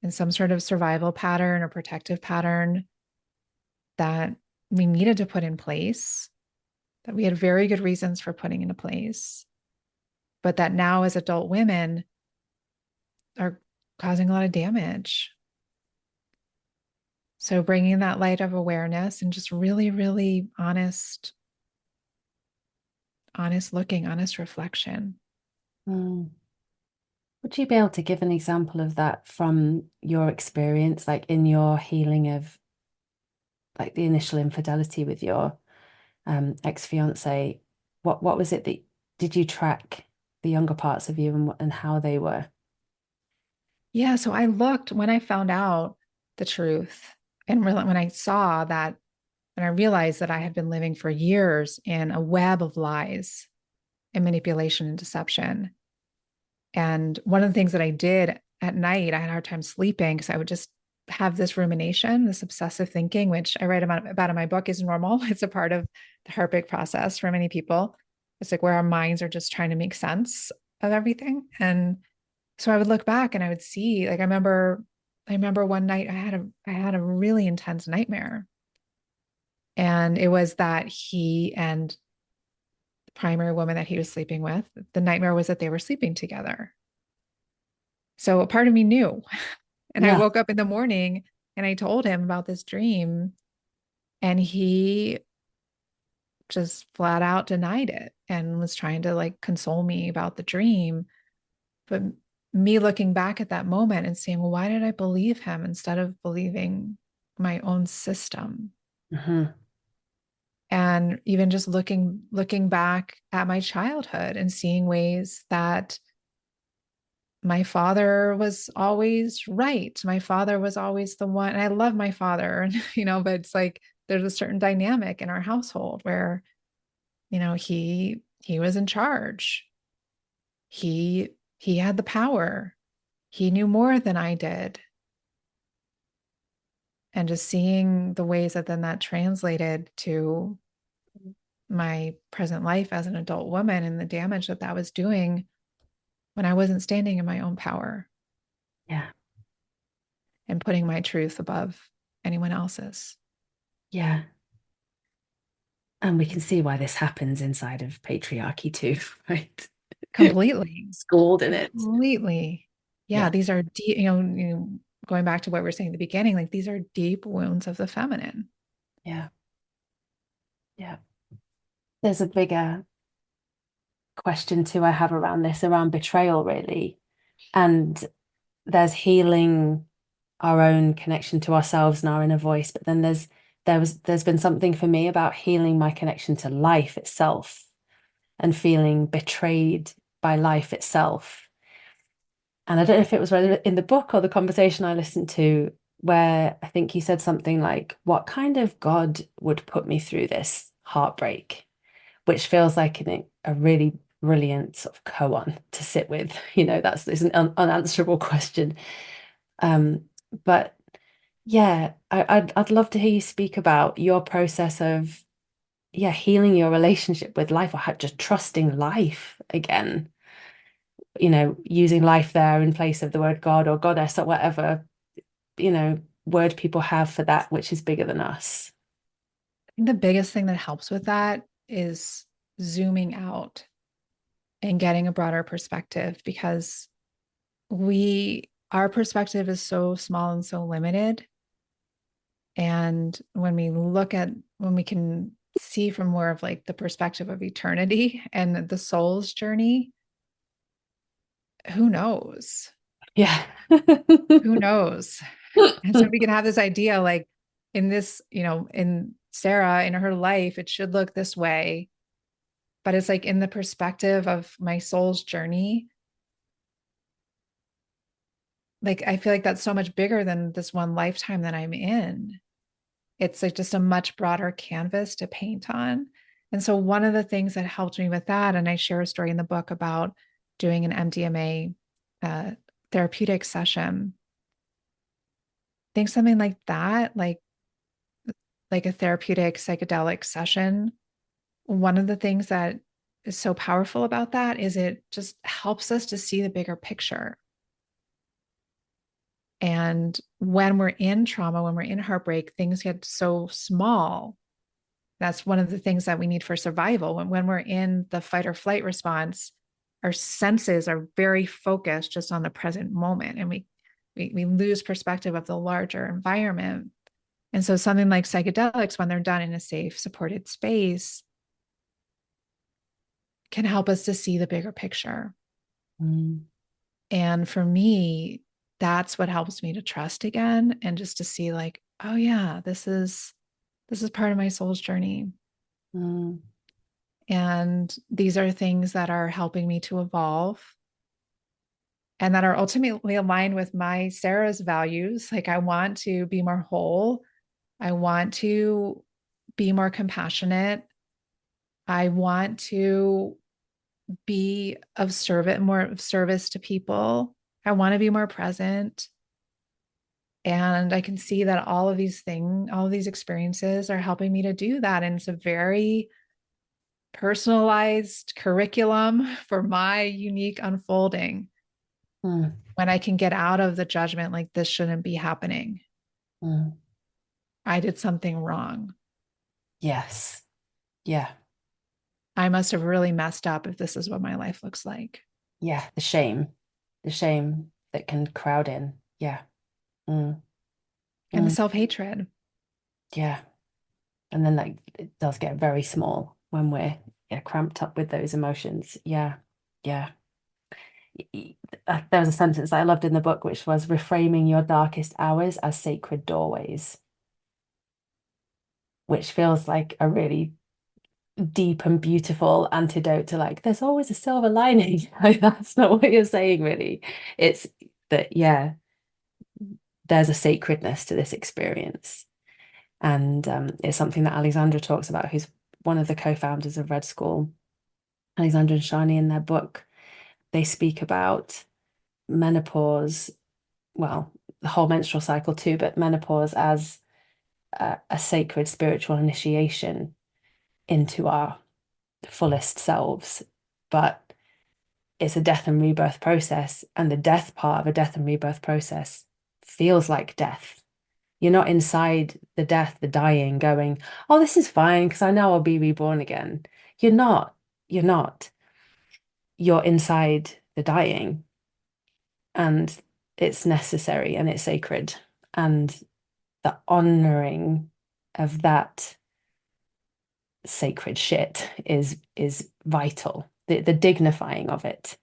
Speaker 2: and some sort of survival pattern or protective pattern that we needed to put in place, that we had very good reasons for putting into place, but that now as adult women are causing a lot of damage. So bringing that light of awareness and just really, really honest looking, honest reflection.
Speaker 1: mm. Would you be able to give an example of that from your experience, like in your healing of like the initial infidelity with your ex-fiance? What was it that did you track the younger parts of you and how they were?
Speaker 2: Yeah. So I looked when I found out the truth, and really when I saw that, and I realized that I had been living for years in a web of lies and manipulation and deception. And one of the things that I did at night, I had a hard time sleeping because I would just have this rumination, this obsessive thinking, which I write about in my book is normal. It's a part of the heartbreak process for many people. It's like where our minds are just trying to make sense of everything. And so I would look back and I would see, like, I remember one night I had a really intense nightmare. And it was that he and the primary woman that he was sleeping with, the nightmare was that they were sleeping together. So a part of me knew. And I
Speaker 1: Yeah.
Speaker 2: woke up in the morning and I told him about this dream, and he just flat out denied it and was trying to like console me about the dream. But me looking back at that moment and saying, well, why did I believe him instead of believing my own system?
Speaker 1: Hmm.
Speaker 2: And even just looking back at my childhood and seeing ways that my father was always right. My father was always the one. And I love my father, and but it's like there's a certain dynamic in our household where, he was in charge. He had the power. He knew more than I did. And just seeing the ways that then that translated to my present life as an adult woman and the damage that that was doing when I wasn't standing in my own power
Speaker 1: Yeah.
Speaker 2: and putting my truth above anyone else's.
Speaker 1: Yeah. And we can see why this happens inside of patriarchy too, right?
Speaker 2: Completely.
Speaker 1: Schooled in it.
Speaker 2: Completely. Yeah,
Speaker 1: Yeah.
Speaker 2: these are deep, going back to what we were saying at the beginning, like these are deep wounds of the feminine.
Speaker 1: Yeah. Yeah. There's a bigger question too I have around this, around betrayal, really. And there's healing our own connection to ourselves and our inner voice, but then there's been something for me about healing my connection to life itself and feeling betrayed by life itself. And I don't know if it was in the book or the conversation I listened to, where I think he said something like, what kind of God would put me through this heartbreak? Which feels like a really brilliant sort of koan to sit with. It's an unanswerable question. Um, but yeah, I'd love to hear you speak about your process of, yeah, healing your relationship with life, or just trusting life again. Using life there in place of the word God or goddess or whatever, word people have for that which is bigger than us.
Speaker 2: I think the biggest thing that helps with that is zooming out and getting a broader perspective, because our perspective is so small and so limited. And when we can see from more of like the perspective of eternity and the soul's journey, who knows?
Speaker 1: Yeah.
Speaker 2: Who knows? And so we can have this idea like in this, in Sara, in her life, it should look this way. But it's like in the perspective of my soul's journey, like I feel like that's so much bigger than this one lifetime that I'm in. It's like just a much broader canvas to paint on. And so one of the things that helped me with that, and I share a story in the book about doing an MDMA therapeutic session. I think something like that, like a therapeutic psychedelic session, one of the things that is so powerful about that is it just helps us to see the bigger picture. And when we're in trauma, when we're in heartbreak, things get so small. That's one of the things that we need for survival. When we're in the fight or flight response, our senses are very focused just on the present moment, and we lose perspective of the larger environment. And so something like psychedelics, when they're done in a safe, supported space, can help us to see the bigger picture.
Speaker 1: Mm.
Speaker 2: And for me, that's what helps me to trust again, and just to see like, oh yeah, this is part of my soul's journey.
Speaker 1: Mm.
Speaker 2: And these are things that are helping me to evolve and that are ultimately aligned with my Sara's values. Like I want to be more whole. I want to be more compassionate. I want to be of service, more of service to people. I want to be more present. And I can see that all of these experiences are helping me to do that. And it's a very personalized curriculum for my unique unfolding,
Speaker 1: Mm.
Speaker 2: when I can get out of the judgment like this shouldn't be happening.
Speaker 1: Mm.
Speaker 2: I did something wrong.
Speaker 1: Yes. Yeah.
Speaker 2: I must have really messed up if this is what my life looks like.
Speaker 1: Yeah. The shame that can crowd in. Yeah. Mm.
Speaker 2: And the
Speaker 1: Mm.
Speaker 2: self-hatred.
Speaker 1: Yeah. And then like it does get very small when we're, yeah, cramped up with those emotions. Yeah. Yeah. There was a sentence that I loved in the book, which was reframing your darkest hours as sacred doorways, which feels like a really deep and beautiful antidote to like, there's always a silver lining. Like, that's not what you're saying, really. It's that, yeah, there's a sacredness to this experience. And it's something that Alexandra talks about, who's one of the co-founders of Red School. Alexandra and Shani, in their book, they speak about menopause, well, the whole menstrual cycle too, but menopause as a sacred spiritual initiation into our fullest selves. But it's a death and rebirth process, and the death part of a death and rebirth process feels like death. You're not inside the death, the dying, going, oh, this is fine because I know I'll be reborn again. You're not. You're not. You're inside the dying, and it's necessary and it's sacred. And the honoring of that sacred shit is vital. The dignifying of it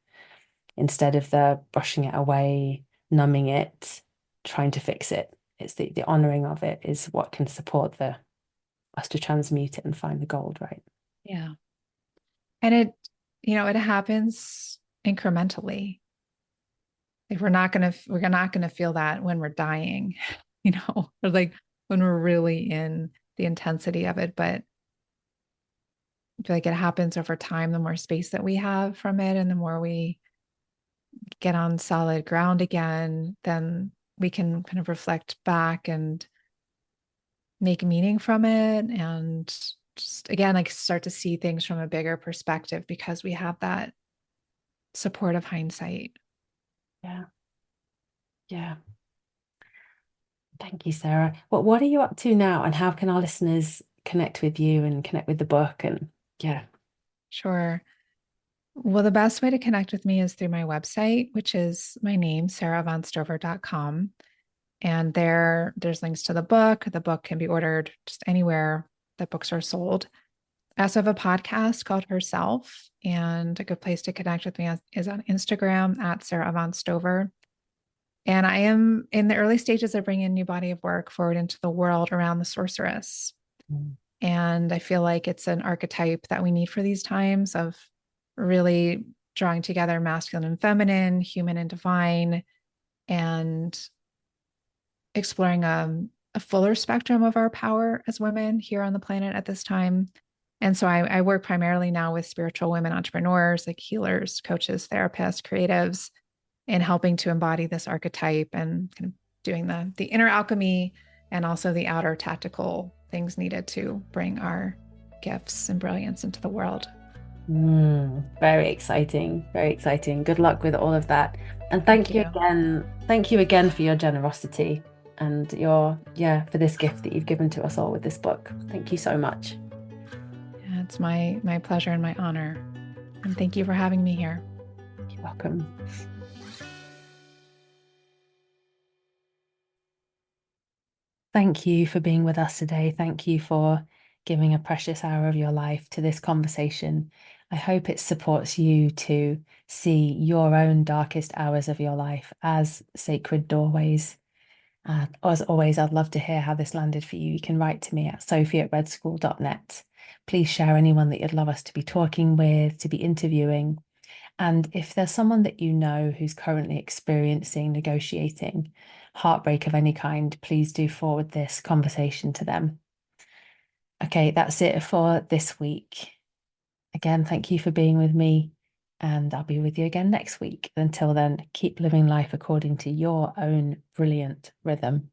Speaker 1: instead of the brushing it away, numbing it, trying to fix it. It's the honoring of it is what can support the us to transmute it and find the gold, right?
Speaker 2: Yeah. And it happens incrementally. Like we're not gonna feel that when we're dying, or like when we're really in the intensity of it. But I feel like it happens over time, the more space that we have from it and the more we get on solid ground again, then we can kind of reflect back and make meaning from it and just again like start to see things from a bigger perspective because we have that support of hindsight.
Speaker 1: Yeah. Yeah. Thank you, Sarah. What are you up to now, and how can our listeners connect with you and connect with the book? And yeah.
Speaker 2: Sure. Well, the best way to connect with me is through my website, which is my name, saraavantstover.com. And there's links to the book. The book can be ordered just anywhere that books are sold. I also have a podcast called Herself, and a good place to connect with me is on Instagram at Sara Avant Stover. And I am in the early stages of bringing a new body of work forward into the world around the sorceress.
Speaker 1: Mm.
Speaker 2: And I feel like it's an archetype that we need for these times of really drawing together masculine and feminine, human and divine, and exploring a fuller spectrum of our power as women here on the planet at this time. And so I work primarily now with spiritual women entrepreneurs, like healers, coaches, therapists, creatives, in helping to embody this archetype and kind of doing the inner alchemy and also the outer tactical things needed to bring our gifts and brilliance into the world.
Speaker 1: Very exciting. Very exciting. Good luck with all of that. And
Speaker 2: Thank
Speaker 1: thank you
Speaker 2: you.
Speaker 1: again. Thank you again for your generosity and for this gift that you've given to us all with this book. Thank you so much.
Speaker 2: Yeah, it's my pleasure and my honor. And thank you for having me here.
Speaker 1: You're welcome. Thank you for being with us today. Thank you for giving a precious hour of your life to this conversation. I hope it supports you to see your own darkest hours of your life as sacred doorways. As always, I'd love to hear how this landed for you. You can write to me at sophie@redschool.net. Please share anyone that you'd love us to be talking with, to be interviewing. And if there's someone that you know who's currently experiencing, negotiating heartbreak of any kind, please do forward this conversation to them. Okay, that's it for this week. Again, thank you for being with me, and I'll be with you again next week. Until then, keep living life according to your own brilliant rhythm.